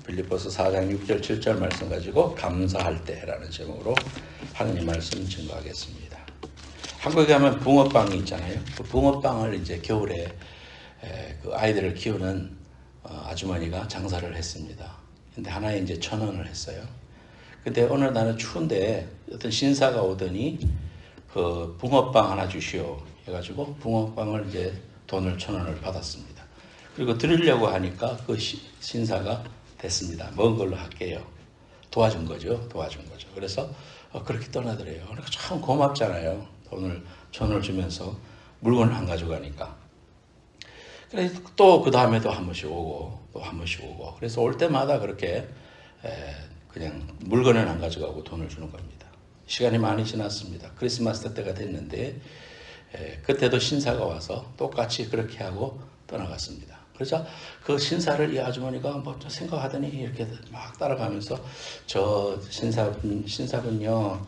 빌립보서 4장 6절 7절 말씀 가지고 감사할 때라는 제목으로 하느님 말씀 증거하겠습니다. 한국에 가면 붕어빵이 있잖아요. 그 붕어빵을 이제 겨울에 그 아이들을 키우는 아주머니가 장사를 했습니다. 근데 하나에 이제 1,000원을 했어요. 근데 어느 날은 추운데 어떤 신사가 오더니 그 붕어빵 하나 주시오 해가지고 붕어빵을 이제 돈을 1,000원을 받았습니다. 그리고 드리려고 하니까 그 신사가 됐습니다. 먹은 걸로 할게요. 도와준 거죠. 그래서 그렇게 떠나더래요. 그러니까 참 고맙잖아요. 돈을 1,000원을 주면서 물건을 안 가져가니까. 그래서 또 그 다음에도 한 번씩 오고 또 한 번씩 오고. 그래서 올 때마다 그렇게 그냥 물건을 안 가져가고 돈을 주는 겁니다. 시간이 많이 지났습니다. 크리스마스 때가 됐는데 그때도 신사가 와서 똑같이 그렇게 하고 떠나갔습니다. 그래서 그 신사를 이 아주머니가 뭐 생각하더니 이렇게 막 따라가면서 저 신사분요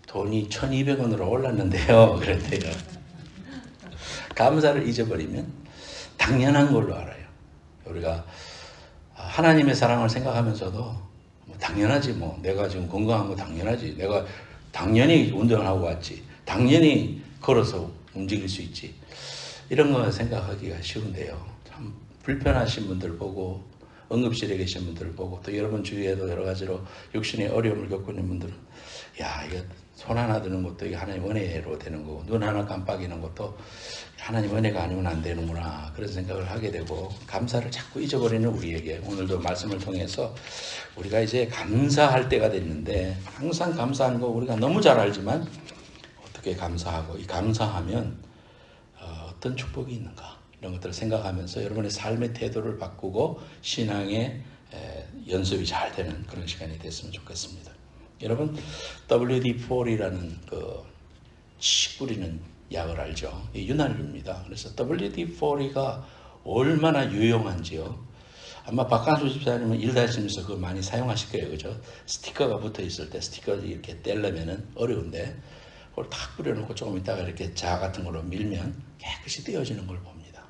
돈이 1,200원으로 올랐는데요. 그랬대요. 감사를 잊어버리면 당연한 걸로 알아요. 우리가 하나님의 사랑을 생각하면서도 뭐 당연하지 뭐 내가 지금 건강한 거 당연하지 내가 당연히 운동을 하고 왔지 당연히 걸어서 움직일 수 있지 이런 거 생각하기가 쉬운데요. 참 불편하신 분들 보고 응급실에 계신 분들 보고 또 여러분 주위에도 여러 가지로 육신의 어려움을 겪고 있는 분들은 야 이거 손 하나 드는 것도 이게 하나님 은혜로 되는 거고 눈 하나 깜빡이는 것도 하나님 은혜가 아니면 안 되는구나 그런 생각을 하게 되고 감사를 자꾸 잊어버리는 우리에게 오늘도 말씀을 통해서 우리가 이제 감사할 때가 됐는데 항상 감사하는 거 우리가 너무 잘 알지만 어떻게 감사하고 이 감사하면 어떤 축복이 있는가 이런 것들을 생각하면서 여러분의 삶의 태도를 바꾸고 신앙의 연습이 잘 되는 그런 시간이 됐으면 좋겠습니다. 여러분 WD-40이라는 그 치 뿌리는 약을 알죠? 윤활유입니다. 그래서 WD-40가 얼마나 유용한지요. 아마 박한수 집사님은 일 다니시면서 그거 많이 사용하실 거예요. 그죠? 스티커가 붙어 있을 때 스티커를 이렇게 떼려면은 어려운데 그걸 탁 뿌려놓고 조금 있다가 이렇게 자 같은 걸로 밀면 깨끗이 떼어지는 걸 봅니다.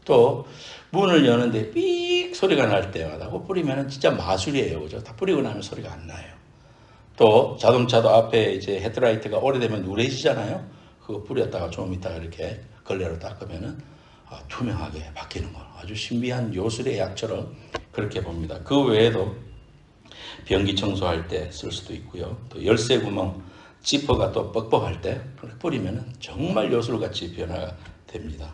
또 문을 여는데 삑 소리가 날 때마다 그거 뿌리면 진짜 마술이에요. 그죠? 다 뿌리고 나면 소리가 안 나요. 또 자동차도 앞에 이제 헤드라이트가 오래되면 누래지잖아요. 그거 뿌렸다가 좀 있다가 이렇게 걸레로 닦으면은 투명하게 바뀌는 거. 아주 신비한 요술의 약처럼 그렇게 봅니다. 그 외에도 변기 청소할 때 쓸 수도 있고요. 또 열쇠 구멍 지퍼가 또 뻑뻑할 때 뿌리면은 정말 요술같이 변화가 됩니다.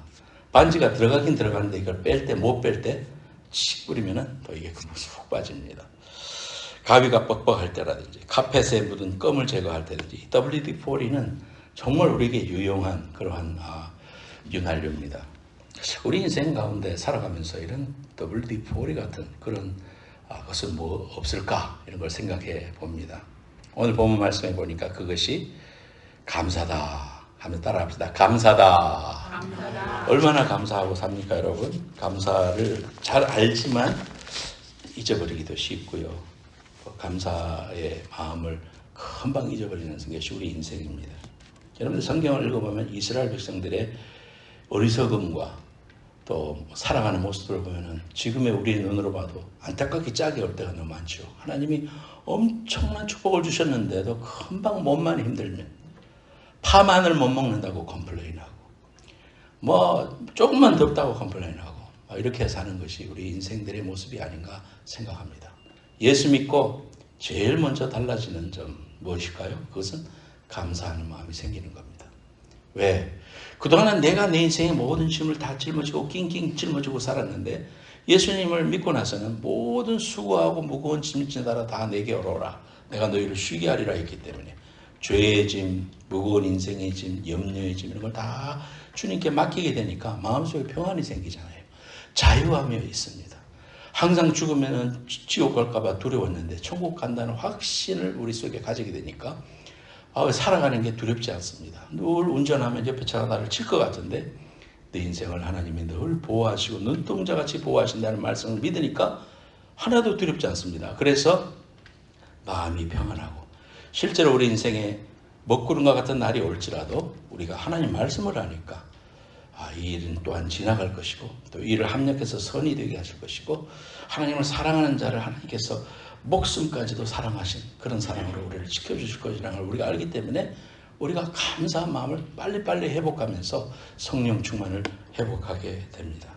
반지가 들어가긴 들어가는데 이걸 뺄 때 못 뺄 때 칙 뿌리면은 또 이게 쑥 빠집니다. 가위가 뻑뻑할 때라든지 카펫에 묻은 껌을 제거할 때든지 WD-40는 정말 우리에게 유용한 그러한 윤활유입니다. 우리 인생 가운데 살아가면서 이런 WD-40 같은 그런 것은 뭐 없을까 이런 걸 생각해 봅니다. 오늘 본문 말씀해 보니까 그것이 감사다 하면 따라합시다. 감사다. 감사다. 얼마나 감사하고 삽니까 여러분? 감사를 잘 알지만 잊어버리기도 쉽고요. 감사의 마음을 금방 잊어버리는 것이 우리 인생입니다. 여러분들 성경을 읽어보면 이스라엘 백성들의 어리석음과 또 살아가는 모습을 보면 지금의 우리의 눈으로 봐도 안타깝게 짝이 올 때가 너무 많죠. 하나님이 엄청난 축복을 주셨는데도 금방 몸만 힘들면 파마늘 못 먹는다고 컴플레인하고 뭐 조금만 덥다고 컴플레인하고 이렇게 사는 것이 우리 인생들의 모습이 아닌가 생각합니다. 예수 믿고 제일 먼저 달라지는 점 무엇일까요? 그것은 감사하는 마음이 생기는 겁니다. 왜? 그동안은 내가 내 인생의 모든 짐을 다 짊어지고 낑낑 짊어지고 살았는데 예수님을 믿고 나서는 모든 수고하고 무거운 짐진 따라 다 내게 오라. 내가 너희를 쉬게 하리라 했기 때문에 죄의 짐, 무거운 인생의 짐, 염려의 짐 이런 걸 다 주님께 맡기게 되니까 마음속에 평안이 생기잖아요. 자유하며 있습니다. 항상 죽으면 지옥 갈까봐 두려웠는데 천국 간다는 확신을 우리 속에 가지게 되니까 살아가는 게 두렵지 않습니다. 늘 운전하면 옆에 차가 나를 칠 것 같은데 내 인생을 하나님이 늘 보호하시고 눈동자같이 보호하신다는 말씀을 믿으니까 하나도 두렵지 않습니다. 그래서 마음이 평안하고 실제로 우리 인생에 먹구름과 같은 날이 올지라도 우리가 하나님 말씀을 하니까 이 일은 또한 지나갈 것이고 또 이를 합력해서 선이 되게 하실 것이고 하나님을 사랑하는 자를 하나님께서 목숨까지도 사랑하신 그런 사랑으로 우리를 지켜주실 것이라는 걸 우리가 알기 때문에 우리가 감사한 마음을 빨리빨리 회복하면서 성령 충만을 회복하게 됩니다.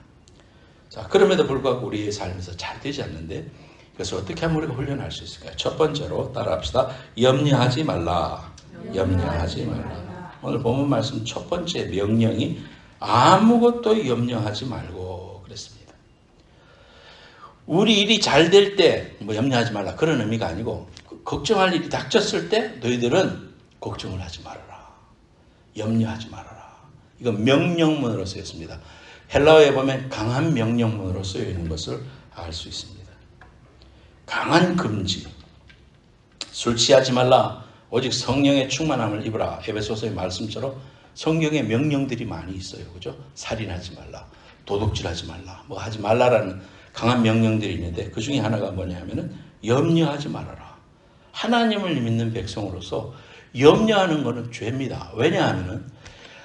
자, 그럼에도 불구하고 우리의 삶에서 잘 되지 않는데 그래서 어떻게 하면 우리가 훈련할 수 있을까요? 첫 번째로 따라합시다. 염려하지 말라. 염려하지 말라. 오늘 본문 말씀 첫 번째 명령이 아무것도 염려하지 말고 그랬습니다. 우리 일이 잘 될 때 뭐 염려하지 말라 그런 의미가 아니고 걱정할 일이 닥쳤을 때 너희들은 걱정을 하지 말아라. 염려하지 말아라. 이건 명령문으로 쓰였습니다. 헬라어에 보면 강한 명령문으로 쓰여 있는 것을 알 수 있습니다. 강한 금지. 술 취하지 말라. 오직 성령의 충만함을 입으라. 에베소서의 말씀처럼 성경에 명령들이 많이 있어요. 그죠? 살인하지 말라. 도둑질하지 말라. 뭐 하지 말라라는 강한 명령들이 있는데 그 중에 하나가 뭐냐 하면은 염려하지 말아라. 하나님을 믿는 백성으로서 염려하는 것은 죄입니다. 왜냐하면은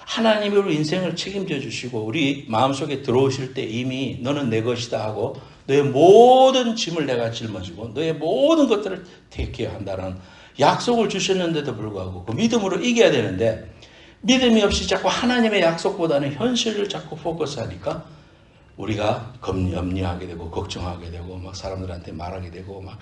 하나님이 우리 인생을 책임져 주시고 우리 마음속에 들어오실 때 이미 너는 내 것이다 하고 너의 모든 짐을 내가 짊어지고 너의 모든 것들을 택해야 한다는 약속을 주셨는데도 불구하고 그 믿음으로 이겨야 되는데 믿음이 없이 자꾸 하나님의 약속보다는 현실을 자꾸 포커스하니까 우리가 염려하게 되고 걱정하게 되고 막 사람들한테 말하게 되고 막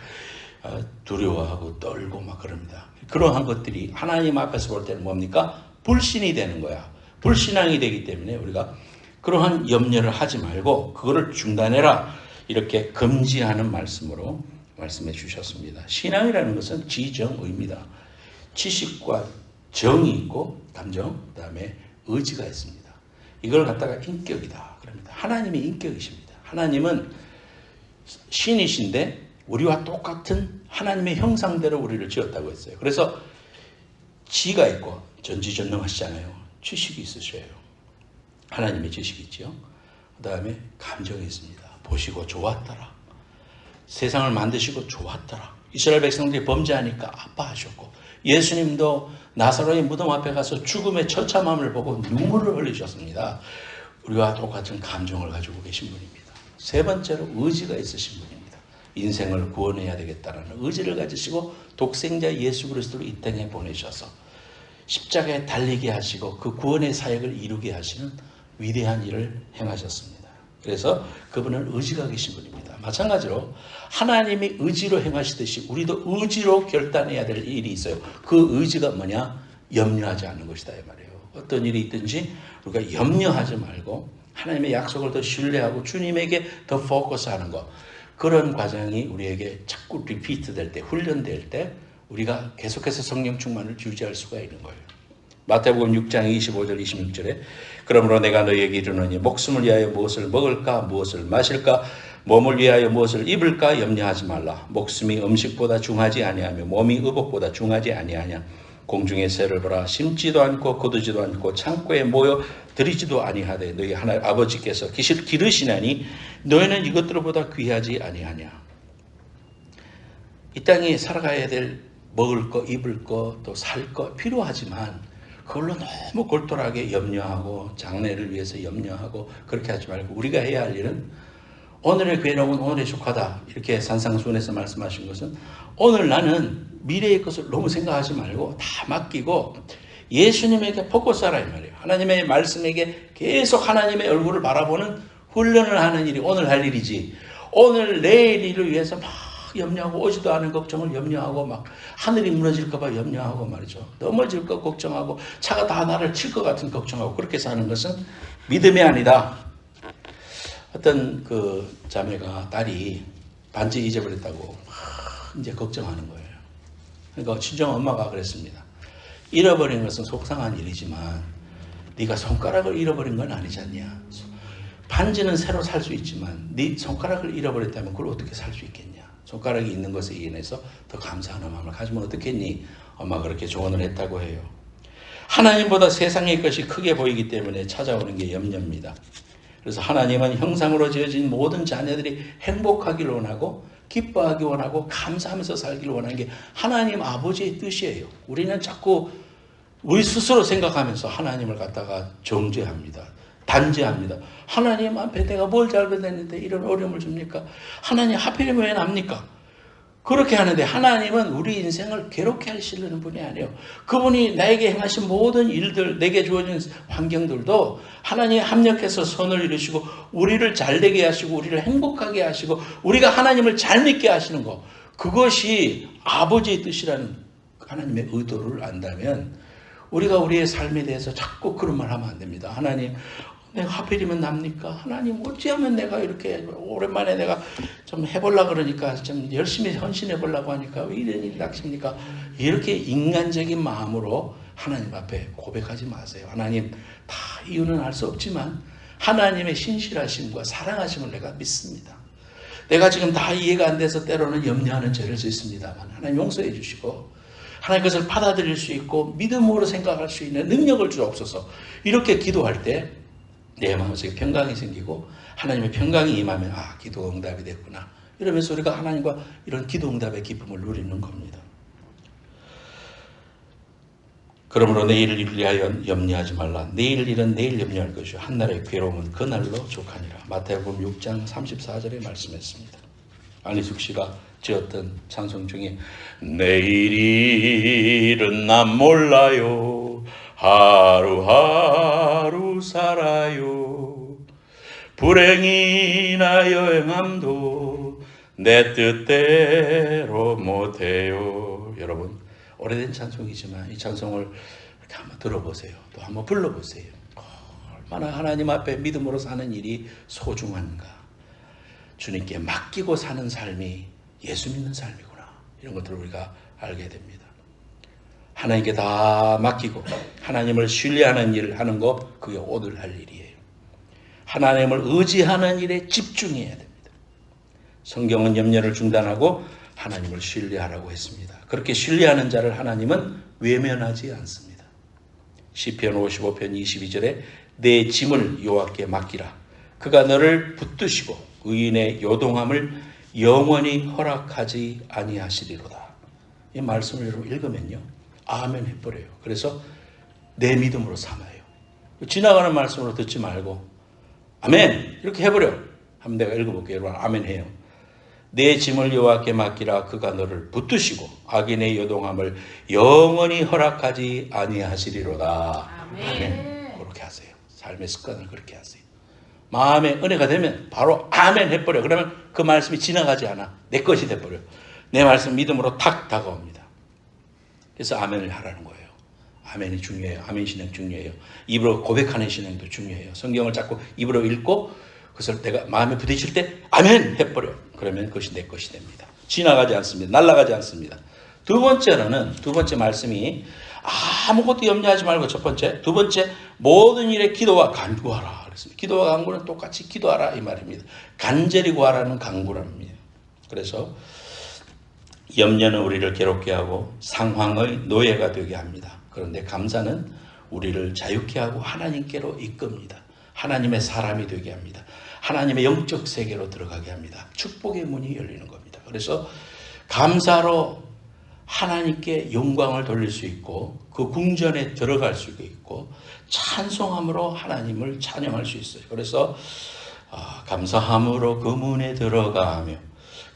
두려워하고 떨고 막 그럽니다. 그러한 것들이 하나님 앞에서 볼 때는 뭡니까? 불신이 되는 거야. 불신앙이 되기 때문에 우리가 그러한 염려를 하지 말고 그거를 중단해라. 이렇게 금지하는 말씀으로 말씀해 주셨습니다. 신앙이라는 것은 지정의입니다. 지식과 정이 있고 감정, 그 다음에 의지가 있습니다. 이걸 갖다가 인격이다 그럽니다. 하나님이 인격이십니다. 하나님은 신이신데 우리와 똑같은 하나님의 형상대로 우리를 지었다고 했어요. 그래서 지가 있고 전지전능하시잖아요. 지식이 있으셔요. 하나님의 지식이 있죠. 그 다음에 감정이 있습니다. 보시고 좋았더라. 세상을 만드시고 좋았더라. 이스라엘 백성들이 범죄하니까 아파하셨고 예수님도 나사로의 무덤 앞에 가서 죽음의 처참함을 보고 눈물을 흘리셨습니다. 우리와 똑같은 감정을 가지고 계신 분입니다. 세 번째로 의지가 있으신 분입니다. 인생을 구원해야 되겠다는 의지를 가지시고 독생자 예수 그리스도를 이 땅에 보내셔서 십자가에 달리게 하시고 그 구원의 사역을 이루게 하시는 위대한 일을 행하셨습니다. 그래서 그분은 의지가 계신 분입니다. 마찬가지로 하나님이 의지로 행하시듯이 우리도 의지로 결단해야 될 일이 있어요. 그 의지가 뭐냐? 염려하지 않는 것이다 이 말이에요. 어떤 일이 있든지 우리가 염려하지 말고 하나님의 약속을 더 신뢰하고 주님에게 더 포커스하는 것. 그런 과정이 우리에게 자꾸 리피트 될 때, 훈련될 때 우리가 계속해서 성령 충만을 유지할 수가 있는 거예요. 마태복음 6장 25절 26절에 그러므로 내가 너희에게 이르노니 목숨을 위하여 무엇을 먹을까 무엇을 마실까 몸을 위하여 무엇을 입을까 염려하지 말라. 목숨이 음식보다 중하지 아니하며 몸이 의복보다 중하지 아니하냐. 공중의 새를 보라. 심지도 않고 거두지도 않고 창고에 모여 들이지도 아니하되 너희 하나님 아버지께서 기르시나니 너희는 이것들보다 귀하지 아니하냐. 이 땅에 살아가야 될 먹을 거, 입을 거, 또 살 거 필요하지만 그걸로 너무 골똘하게 염려하고 장래를 위해서 염려하고 그렇게 하지 말고 우리가 해야 할 일은 오늘의 괴로움은 오늘에 속하다. 이렇게 산상수훈에서 말씀하신 것은 오늘 나는 미래의 것을 너무 생각하지 말고 다 맡기고 예수님에게 포커스하라 이 말이에요. 하나님의 말씀에게 계속 하나님의 얼굴을 바라보는 훈련을 하는 일이 오늘 할 일이지. 오늘 내일 일을 위해서 막 염려하고 오지도 않은 걱정을 염려하고 막 하늘이 무너질까 봐 염려하고 말이죠. 넘어질까 걱정하고 차가 다 나를 칠 것 같은 걱정하고 그렇게 사는 것은 믿음이 아니다. 어떤 그 자매가 딸이 반지 잊어버렸다고 이제 걱정하는 거예요. 그러니까 친정 엄마가 그랬습니다. 잃어버린 것은 속상한 일이지만 네가 손가락을 잃어버린 건 아니지 않냐. 반지는 새로 살 수 있지만 네 손가락을 잃어버렸다면 그걸 어떻게 살 수 있겠냐. 손가락이 있는 것에 인해서 더 감사하는 마음을 가지면 어떻겠니? 엄마가 그렇게 조언을 했다고 해요. 하나님보다 세상의 것이 크게 보이기 때문에 찾아오는 게 염려입니다. 그래서 하나님은 형상으로 지어진 모든 자녀들이 행복하기를 원하고 기뻐하기 원하고 감사하면서 살기를 원하는 게 하나님 아버지의 뜻이에요. 우리는 자꾸 우리 스스로 생각하면서 하나님을 갖다가 정죄합니다. 단죄합니다. 하나님 앞에 내가 뭘 잘못했는데 이런 어려움을 줍니까? 하나님 하필이면 왜 납니까? 그렇게 하는데 하나님은 우리 인생을 괴롭게 하시려는 분이 아니에요. 그분이 나에게 행하신 모든 일들, 내게 주어진 환경들도 하나님이 합력해서 선을 이루시고 우리를 잘되게 하시고 우리를 행복하게 하시고 우리가 하나님을 잘 믿게 하시는 것, 그것이 아버지의 뜻이라는 하나님의 의도를 안다면 우리가 우리의 삶에 대해서 자꾸 그런 말 하면 안 됩니다. 하나님, 내가 하필이면 납니까? 하나님, 어찌하면 내가 이렇게 오랜만에 내가 좀 해보려고 그러니까 좀 열심히 헌신해보려고 하니까 왜 이런 일이 닥칩니까? 이렇게 인간적인 마음으로 하나님 앞에 고백하지 마세요. 하나님, 다 이유는 알 수 없지만 하나님의 신실하심과 사랑하심을 내가 믿습니다. 내가 지금 다 이해가 안 돼서 때로는 염려하는 죄를 짓습니다만 하나님 용서해 주시고 하나님 그것을 받아들일 수 있고 믿음으로 생각할 수 있는 능력을 주옵소서. 이렇게 기도할 때 내 마음속에 평강이 생기고 하나님의 평강이 임하면 아, 기도 응답이 됐구나. 이러면서 우리가 하나님과 이런 기도 응답의 기쁨을 누리는 겁니다. 그러므로 내일을 위하여 염려하지 말라. 내일 일은 내일 염려할 것이요 한날의 괴로움은 그날로 족하니라. 마태복음 6장 34절에 말씀했습니다. 안희숙 씨가 지었던 찬송 중에 내일 일은 난 몰라요 하루하루 살아요 불행이나 여행함도 내 뜻대로 못해요. 여러분, 오래된 찬송이지만 이 찬송을 이렇게 한번 들어보세요. 또 한번 불러보세요. 얼마나 하나님 앞에 믿음으로 사는 일이 소중한가. 주님께 맡기고 사는 삶이 예수 믿는 삶이구나. 이런 것들을 우리가 알게 됩니다. 하나님께 다 맡기고 하나님을 신뢰하는 일을 하는 것, 그게 오늘 할 일이에요. 하나님을 의지하는 일에 집중해야 됩니다. 성경은 염려를 중단하고 하나님을 신뢰하라고 했습니다. 그렇게 신뢰하는 자를 하나님은 외면하지 않습니다. 시편 55편 22절에 내 짐을 여호와께 맡기라. 그가 너를 붙드시고 의인의 요동함을 영원히 허락하지 아니하시리로다. 이 말씀을 여러분 읽으면요, 아멘 해버려요. 그래서 내 믿음으로 삼아요. 지나가는 말씀으로 듣지 말고 아멘 이렇게 해버려. 한번 내가 읽어볼게요. 여러분 아멘 해요. 내 짐을 여호와께 맡기라. 그가 너를 붙드시고 악인의 요동함을 영원히 허락하지 아니하시리로다. 아멘. 그렇게 하세요. 삶의 습관을 그렇게 하세요. 마음에 은혜가 되면 바로 아멘 해버려. 그러면 그 말씀이 지나가지 않아. 내 것이 돼버려. 내 말씀 믿음으로 탁 다가옵니다. 그래서 아멘을 하라는 거예요. 아멘이 중요해요. 아멘 신앙 중요해요. 입으로 고백하는 신앙도 중요해요. 성경을 자꾸 입으로 읽고 그것을 내가 마음에 부딪힐 때 아멘 해버려. 그러면 그것이 내 것이 됩니다. 지나가지 않습니다. 날아가지 않습니다. 두 번째 말씀이 아무것도 염려하지 말고 첫 번째, 두 번째 모든 일에 기도와 간구하라 그랬습니다. 기도와 간구는 똑같이 기도하라 이 말입니다. 간절히 구하라는 간구랍니다. 그래서 염려는 우리를 괴롭게 하고 상황의 노예가 되게 합니다. 그런데 감사는 우리를 자유케 하고 하나님께로 이끕니다. 하나님의 사람이 되게 합니다. 하나님의 영적 세계로 들어가게 합니다. 축복의 문이 열리는 겁니다. 그래서 감사로 하나님께 영광을 돌릴 수 있고 그 궁전에 들어갈 수 있고 찬송함으로 하나님을 찬양할 수 있어요. 그래서 감사함으로 그 문에 들어가며,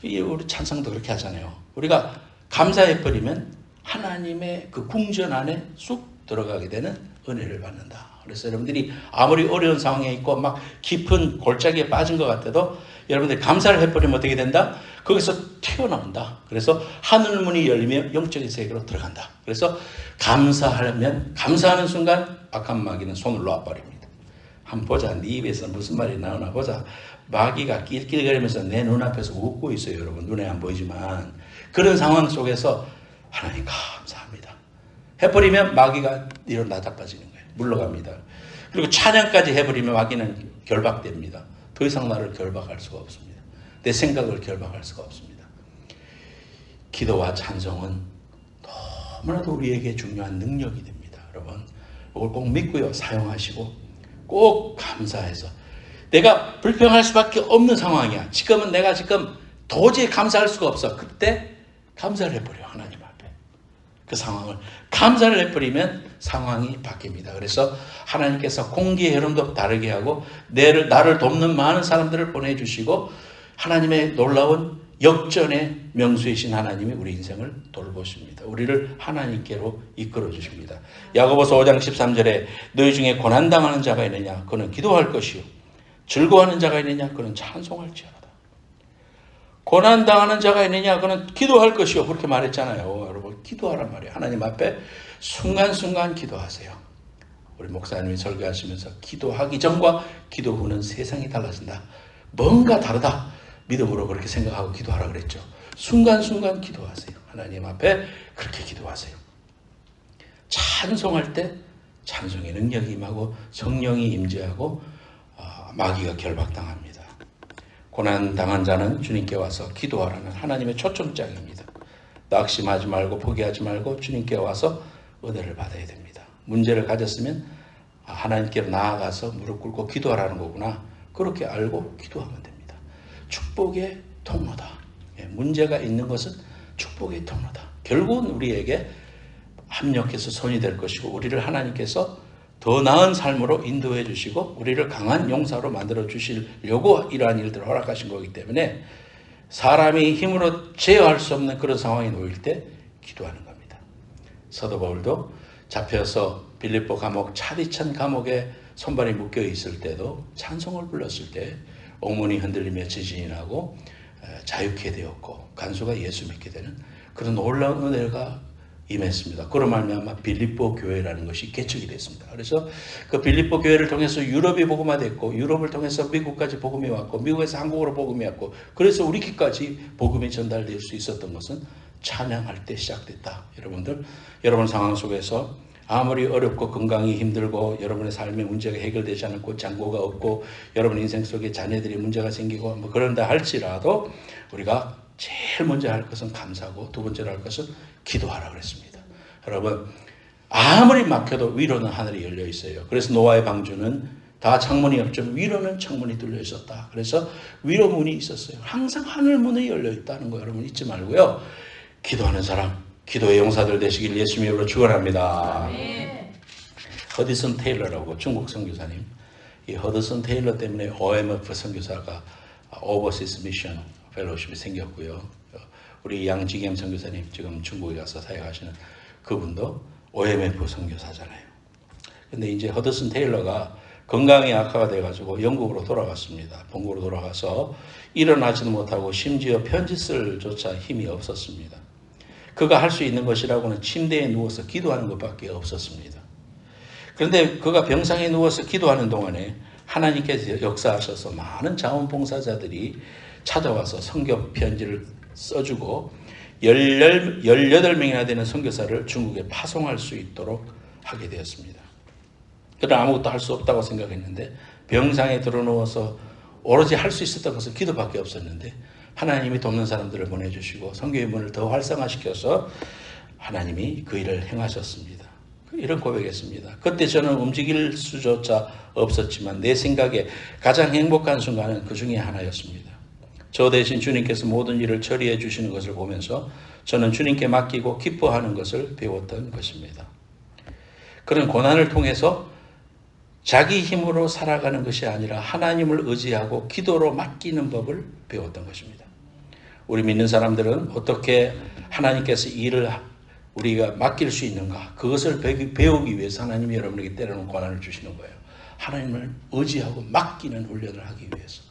우리 찬송도 그렇게 하잖아요. 우리가 감사해버리면 하나님의 그 궁전 안에 쑥 들어가게 되는 은혜를 받는다. 그래서 여러분들이 아무리 어려운 상황에 있고 막 깊은 골짜기에 빠진 것 같아도 여러분들이 감사를 해버리면 어떻게 된다? 거기서 튀어나온다. 그래서 하늘문이 열리면 영적인 세계로 들어간다. 그래서 감사하면 감사하는 순간 악한 마귀는 손을 놓아버립니다. 한번 보자. 네 입에서 무슨 말이 나오나 보자. 마귀가 낄낄거리면서 내 눈앞에서 웃고 있어요. 여러분 눈에 안 보이지만 그런 상황 속에서 하나님 감사합니다 해버리면 마귀가 뒤로 나자빠지는 거예요. 물러갑니다. 그리고 찬양까지 해버리면 마귀는 결박됩니다. 더 이상 나를 결박할 수가 없습니다. 내 생각을 결박할 수가 없습니다. 기도와 찬송은 너무나도 우리에게 중요한 능력이 됩니다. 여러분 이걸 꼭 믿고요. 사용하시고 꼭 감사해서, 내가 불평할 수밖에 없는 상황이야. 지금은 내가 지금 도저히 감사할 수가 없어. 그때 감사를 해버려. 하나님 앞에. 그 상황을 감사를 해버리면 상황이 바뀝니다. 그래서 하나님께서 공기의 흐름도 다르게 하고 나를 돕는 많은 사람들을 보내주시고 하나님의 놀라운 역전의 명수이신 하나님이 우리 인생을 돌보십니다. 우리를 하나님께로 이끌어 주십니다. 야고보서 5장 13절에 너희 중에 고난당하는 자가 있느냐 그는 기도할 것이요 즐거워하는 자가 있느냐 그는 찬송할지어다. 고난당하는 자가 있느냐 그는 기도할 것이요 그렇게 말했잖아요. 여러분 기도하란 말이에요. 하나님 앞에 순간순간 기도하세요. 우리 목사님이 설교하시면서 기도하기 전과 기도 후는 세상이 달라진다. 뭔가 다르다. 믿음으로 그렇게 생각하고 기도하라 그랬죠. 순간순간 기도하세요. 하나님 앞에 그렇게 기도하세요. 찬송할 때 찬송의 능력이 임하고 성령이 임재하고 마귀가 결박당합니다. 고난당한 자는 주님께 와서 기도하라는 하나님의 초청장입니다. 낙심하지 말고 포기하지 말고 주님께 와서 은혜를 받아야 됩니다. 문제를 가졌으면 하나님께로 나아가서 무릎 꿇고 기도하라는 거구나. 그렇게 알고 기도하면 됩니다. 축복의 통로다. 문제가 있는 것은 축복의 통로다. 결국은 우리에게 합력해서 손이 될 것이고 우리를 하나님께서 더 나은 삶으로 인도해 주시고 우리를 강한 용사로 만들어 주시려고 이러한 일들을 허락하신 거기 때문에 사람이 힘으로 제어할 수 없는 그런 상황에 놓일 때 기도하는 겁니다. 사도 바울도 잡혀서 빌립보 감옥 차디찬 감옥에 손발이 묶여 있을 때도 찬송을 불렀을 때 옥문이 흔들리며 지진이 나고 자유케 되었고 간수가 예수 믿게 되는 그런 놀라운 은혜가 임했습니다. 그로 말미암아 빌립보 교회라는 것이 개척이 됐습니다. 그래서 그 빌립보 교회를 통해서 유럽이 복음화됐고 유럽을 통해서 미국까지 복음이 왔고 미국에서 한국으로 복음이 왔고 그래서 우리끼까지 복음이 전달될 수 있었던 것은 찬양할 때 시작됐다. 여러분들 여러분 상황 속에서 아무리 어렵고 건강이 힘들고 여러분의 삶의 문제가 해결되지 않고 장고가 없고 여러분 인생 속에 자녀들이 문제가 생기고 뭐 그런다 할지라도 우리가 제일 먼저 할 것은 감사하고 두 번째로 할 것은 기도하라 그랬습니다. 여러분 아무리 막혀도 위로는 하늘이 열려 있어요. 그래서 노아의 방주는 다 창문이 없지만 위로는 창문이 뚫려 있었다. 그래서 위로 문이 있었어요. 항상 하늘 문이 열려 있다는 거 여러분 잊지 말고요. 기도하는 사람 기도의 용사들 되시길 예수님의 이름으로 축원합니다. 허드슨 테일러라고 중국 선교사님, 이 허드슨 테일러 때문에 OMF 선교사가 Overseas Mission 펠로우십이 생겼고요. 우리 양지겸 선교사님 지금 중국에 가서 사역하시는 그분도 OMF 선교사잖아요. 근데 이제 허드슨 테일러가 건강이 악화가 돼가지고 영국으로 돌아갔습니다. 본국으로 돌아가서 일어나지도 못하고 심지어 편지 쓸 조차 힘이 없었습니다. 그가 할 수 있는 것이라고는 침대에 누워서 기도하는 것밖에 없었습니다. 그런데 그가 병상에 누워서 기도하는 동안에 하나님께서 역사하셔서 많은 자원봉사자들이 찾아와서 선교 편지를 써주고 18명이나 되는 선교사를 중국에 파송할 수 있도록 하게 되었습니다. 그러나 아무것도 할 수 없다고 생각했는데 병상에 들어누워서 오로지 할 수 있었던 것은 기도밖에 없었는데 하나님이 돕는 사람들을 보내주시고 선교의 문을 더 활성화시켜서 하나님이 그 일을 행하셨습니다. 이런 고백했습니다. 그때 저는 움직일 수조차 없었지만 내 생각에 가장 행복한 순간은 그 중에 하나였습니다. 저 대신 주님께서 모든 일을 처리해 주시는 것을 보면서 저는 주님께 맡기고 기뻐하는 것을 배웠던 것입니다. 그런 고난을 통해서 자기 힘으로 살아가는 것이 아니라 하나님을 의지하고 기도로 맡기는 법을 배웠던 것입니다. 우리 믿는 사람들은 어떻게 하나님께서 일을 우리가 맡길 수 있는가 그것을 배우기 위해서 하나님이 여러분에게 때로는 고난을 주시는 거예요. 하나님을 의지하고 맡기는 훈련을 하기 위해서.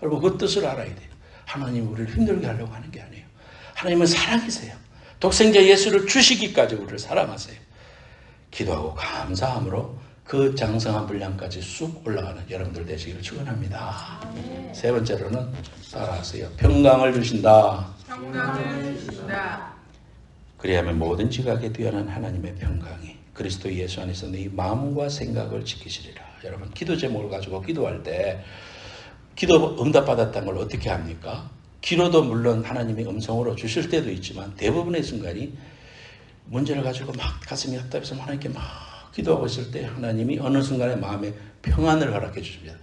여러분 그 뜻을 알아야 돼요. 하나님 우리를 힘들게 하려고 하는 게 아니에요. 하나님은 사랑이세요. 독생자 예수를 주시기까지 우리를 사랑하세요. 기도하고 감사함으로 그 장성한 분량까지 쑥 올라가는 여러분들 되시기를 축원합니다. 세 번째로는 따라하세요. 평강을 주신다. 평강을 주신다. 그리하면 모든 지각에 뛰어난 하나님의 평강이 그리스도 예수 안에서 네 마음과 생각을 지키시리라. 여러분 기도 제목을 가지고 기도할 때 기도 응답받았다는 걸 어떻게 합니까? 기도도 물론 하나님이 음성으로 주실 때도 있지만 대부분의 순간이 문제를 가지고 막 가슴이 답답해서 하나님께 막 기도하고 있을 때 하나님이 어느 순간에 마음에 평안을 허락해 주십니다.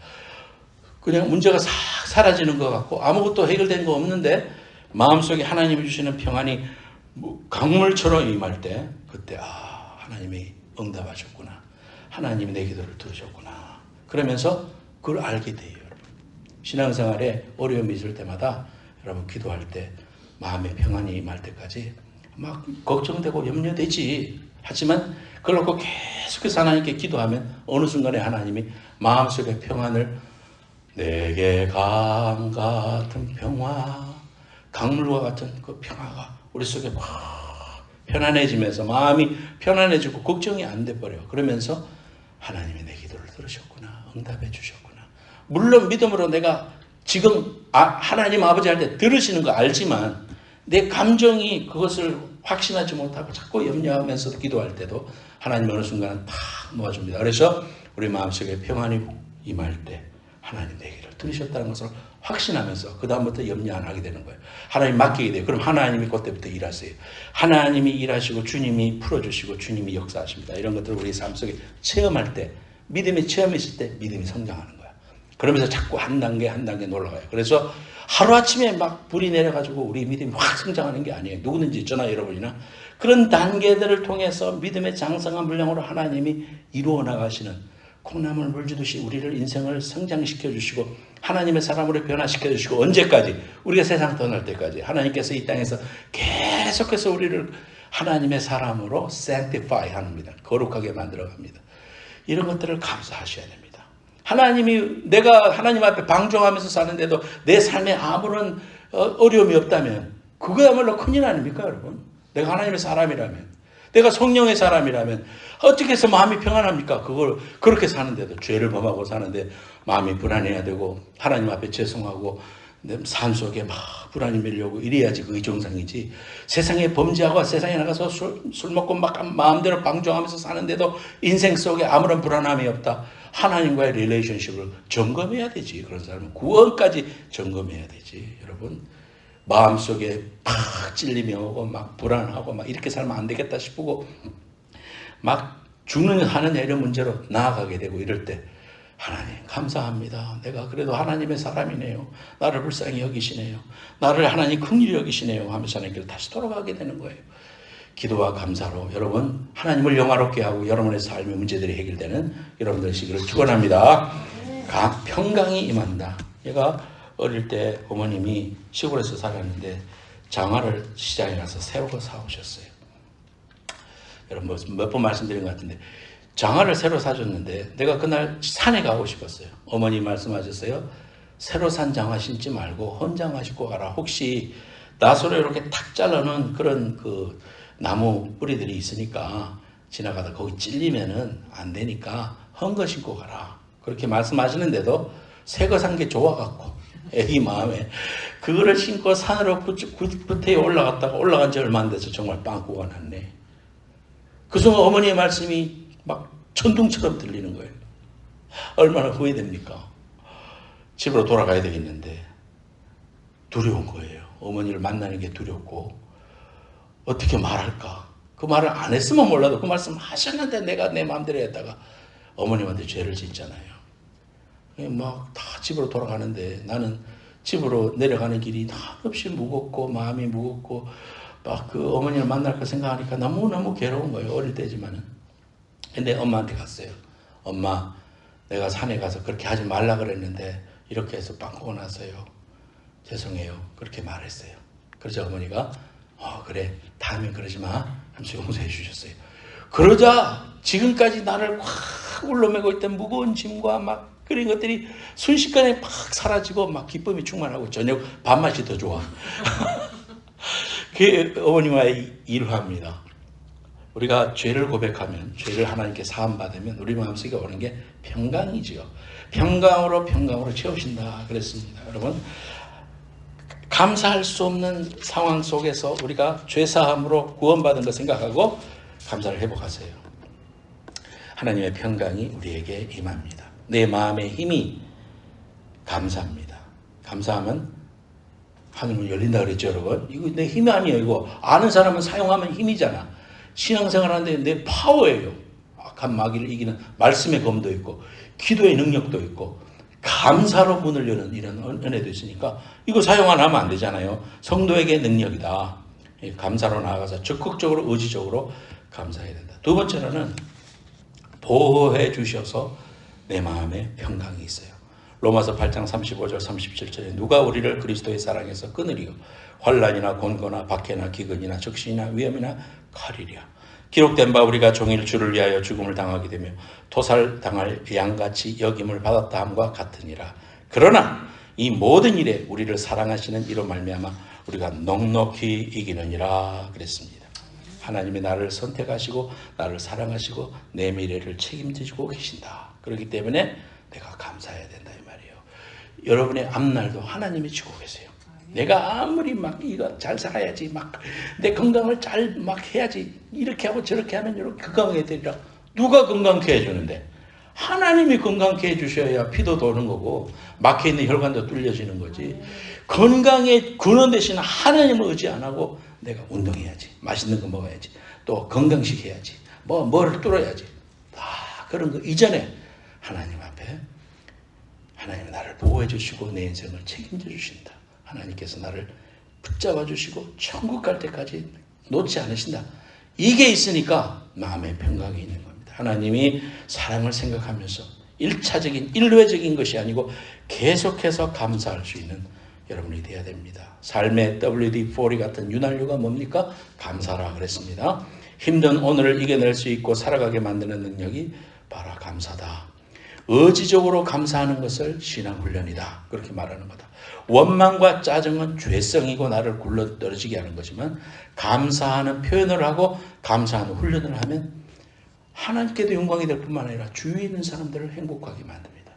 그냥 문제가 싹 사라지는 것 같고 아무것도 해결된 거 없는데 마음속에 하나님이 주시는 평안이 뭐 강물처럼 임할 때 그때 하나님이 응답하셨구나. 하나님이 내 기도를 들으셨구나. 그러면서 그걸 알게 돼요. 신앙생활에 어려움이 있을 때마다 여러분 기도할 때 마음의 평안이 임할 때까지 막 걱정되고 염려되지. 하지만 그걸 놓고 계속해서 하나님께 기도하면 어느 순간에 하나님이 마음속의 평안을 내게 강 같은 평화, 강물과 같은 그 평화가 우리 속에 막 편안해지면서 마음이 편안해지고 걱정이 안 돼버려요. 그러면서 하나님이 내 기도를 들으셨구나. 응답해 주셨구나. 물론 믿음으로 내가 지금 하나님 아버지 할 때 들으시는 거 알지만 내 감정이 그것을 확신하지 못하고 자꾸 염려하면서 기도할 때도 하나님 어느 순간은 탁 놓아줍니다. 그래서 우리 마음속에 평안이 임할 때 하나님 내 기도를 들으셨다는 것을 확신하면서 그 다음부터 염려 안 하게 되는 거예요. 하나님 맡기게 돼요. 그럼 하나님이 그때부터 일하세요. 하나님이 일하시고 주님이 풀어주시고 주님이 역사하십니다. 이런 것들을 우리 삶 속에 체험할 때 믿음이 체험했을 때 믿음이 성장하는 거예요. 그러면서 자꾸 한 단계 한 단계 올라가요. 그래서 하루아침에 막 불이 내려가지고 우리 믿음이 확 성장하는 게 아니에요. 누구든지 저나 여러분이나 그런 단계들을 통해서 믿음의 장성한 분량으로 하나님이 이루어 나가시는 콩나물 물주듯이 우리를 인생을 성장시켜 주시고 하나님의 사람으로 변화시켜 주시고 언제까지? 우리가 세상 떠날 때까지 하나님께서 이 땅에서 계속해서 우리를 하나님의 사람으로 sanctify 합니다. 거룩하게 만들어 갑니다. 이런 것들을 감사하셔야 됩니다. 하나님이 내가 하나님 앞에 방종하면서 사는데도 내 삶에 아무런 어려움이 없다면 그거야말로 큰일 아닙니까 여러분? 내가 하나님의 사람이라면 내가 성령의 사람이라면 어떻게 해서 마음이 평안합니까? 그걸 그렇게 사는데도 죄를 범하고 사는데 마음이 불안해야 되고 하나님 앞에 죄송하고 산속에 막 불안이 밀려오고 이래야지 그게 정상이지. 세상에 범죄하고 세상에 나가서 술 먹고 막 마음대로 방종하면서 사는데도 인생 속에 아무런 불안함이 없다. 하나님과의 릴레이션십을 점검해야 되지. 그런 사람은 구원까지 점검해야 되지. 여러분 마음속에 막 찔림이 오고 막 불안하고 막 이렇게 살면 안 되겠다 싶고 막 죽는 하느냐 이런 문제로 나아가게 되고 이럴 때 하나님 감사합니다. 내가 그래도 하나님의 사람이네요. 나를 불쌍히 여기시네요. 나를 하나님 긍휼히 여기시네요 하면서 하나님께로 다시 돌아가게 되는 거예요. 기도와 감사로 여러분 하나님을 영화롭게 하고 여러분의 삶의 문제들이 해결되는 여러분들 시기를 축원합니다. 평강이 임한다. 얘가 어릴 때 어머님이 시골에서 살았는데 장화를 시장에 가서 새로 사오셨어요. 여러분 몇 번 말씀드린 것 같은데 장화를 새로 사줬는데 내가 그날 산에 가고 싶었어요. 어머니 말씀하셨어요. 새로 산 장화 신지 말고 헌장화 신고 가라. 혹시 나소로 이렇게 탁 잘라놓은 그런 그 나무 뿌리들이 있으니까 지나가다 거기 찔리면은 안 되니까 헌 거 신고 가라. 그렇게 말씀하시는데도 새 거 산 게 좋아갖고 애기 마음에 그거를 신고 산으로 구태에 올라갔다가 올라간 지 얼마 안 돼서 정말 빵꾸가 났네. 그 순간 어머니의 말씀이 막 천둥처럼 들리는 거예요. 얼마나 후회됩니까? 집으로 돌아가야 되겠는데 두려운 거예요. 어머니를 만나는 게 두렵고 어떻게 말할까? 그 말을 안 했으면 몰라도 그 말씀 하셨는데 내가 내 마음대로 했다가 어머님한테 죄를 짓잖아요. 막 다 집으로 돌아가는데 나는 집으로 내려가는 길이 한없이 무겁고 마음이 무겁고 막 그 어머니를 만날까 생각하니까 너무너무 괴로운 거예요. 어릴 때지만은. 근데 엄마한테 갔어요. 엄마, 내가 산에 가서 그렇게 하지 말라 그랬는데 이렇게 해서 빵꾸가 났어요. 죄송해요. 그렇게 말했어요. 그래서 어머니가 그래 다음엔 그러지 마 하면서 용서해 주셨어요. 그러자 지금까지 나를 확 울러매고 있던 무거운 짐과 막 그런 것들이 순식간에 막 사라지고 막 기쁨이 충만하고 저녁 밥맛이 더 좋아. 그 어머니와의 일화입니다. 우리가 죄를 고백하면 죄를 하나님께 사함받으면 우리 마음속에 오는 게 평강이지요. 평강으로 채우신다 그랬습니다. 여러분 감사할 수 없는 상황 속에서 우리가 죄사함으로 구원받은 거 생각하고 감사를 회복하세요. 하나님의 평강이 우리에게 임합니다. 내 마음의 힘이 감사합니다. 감사하면 하늘문 열린다 그랬죠 여러분. 이거 내 힘이 아니에요. 이거 아는 사람은 사용하면 힘이잖아. 신앙생활 하는데 내 파워예요. 악한 마귀를 이기는 말씀의 검도 있고 기도의 능력도 있고 감사로 문을 여는 이런 은혜도 있으니까 이거 사용 안 하면 안 되잖아요. 성도에게 능력이다. 이 감사로 나아가서 적극적으로 의지적으로 감사해야 된다. 두 번째로는 보호해 주셔서 내 마음에 평강이 있어요. 로마서 8장 35절 37절에 누가 우리를 그리스도의 사랑에서 끊으리요 환난이나 곤고나 박해나 기근이나 적신이나 위험이나 칼이랴. 기록된 바 우리가 종일 주를 위하여 죽음을 당하게 되며 토살당할 양같이 여김을 받았다 함과 같으니라. 그러나 이 모든 일에 우리를 사랑하시는 이로 말미암아 우리가 넉넉히 이기느니라 그랬습니다. 하나님이 나를 선택하시고 나를 사랑하시고 내 미래를 책임지고 계신다. 그렇기 때문에 내가 감사해야 된다 이 말이에요. 여러분의 앞날도 하나님이 지고 계세요. 내가 아무리 막 이거 잘 살아야지 막 내 건강을 잘 막 해야지 이렇게 하고 저렇게 하면 이렇게 건강하게 되리라. 누가 건강케 해주는데? 하나님이 건강케 해주셔야 피도 도는 거고 막혀있는 혈관도 뚫려지는 거지. 건강의 근원 대신 하나님을 의지 안 하고 내가 운동해야지, 맛있는 거 먹어야지, 또 건강식 해야지, 뭐를 뚫어야지, 다 그런 거 이전에 하나님 앞에 하나님이 나를 보호해 주시고 내 인생을 책임져 주신다. 하나님께서 나를 붙잡아 주시고 천국 갈 때까지 놓지 않으신다. 이게 있으니까 마음의 평강이 있는 겁니다. 하나님이 사랑을 생각하면서 1차적인 일회적인 것이 아니고 계속해서 감사할 수 있는 여러분이 되어야 됩니다. 삶의 WD-40 같은 윤활유가 뭡니까? 감사라 그랬습니다. 힘든 오늘을 이겨낼 수 있고 살아가게 만드는 능력이 바로 감사다. 의지적으로 감사하는 것을 신앙훈련이다. 그렇게 말하는 거다. 원망과 짜증은 죄성이고 나를 굴러떨어지게 하는 거지만 감사하는 표현을 하고 감사하는 훈련을 하면 하나님께도 영광이 될 뿐만 아니라 주위에 있는 사람들을 행복하게 만듭니다.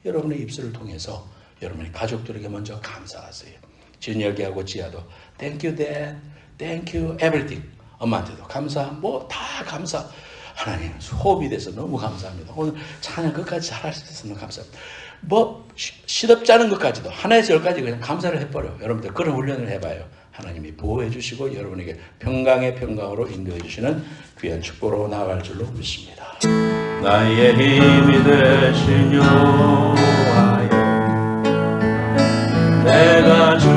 여러분의 입술을 통해서 여러분의 가족들에게 먼저 감사하세요. 준혁이하고 지아도 Thank you Dad, Thank you everything. 엄마한테도 감사, 다 감사. 하나님 호흡이 돼서 너무 감사합니다. 오늘 찬양 끝까지 잘할 수 있어서 너무 감사합니다. 시덥지 않은 것까지도 하나에서 열까지 그냥 감사를 해버려요. 여러분들 그런 훈련을 해봐요. 하나님이 보호해 주시고 여러분에게 평강의 평강으로 인도해 주시는 귀한 축복으로 나아갈 줄로 믿습니다. 나의 힘이 되신 여호와여 내가 주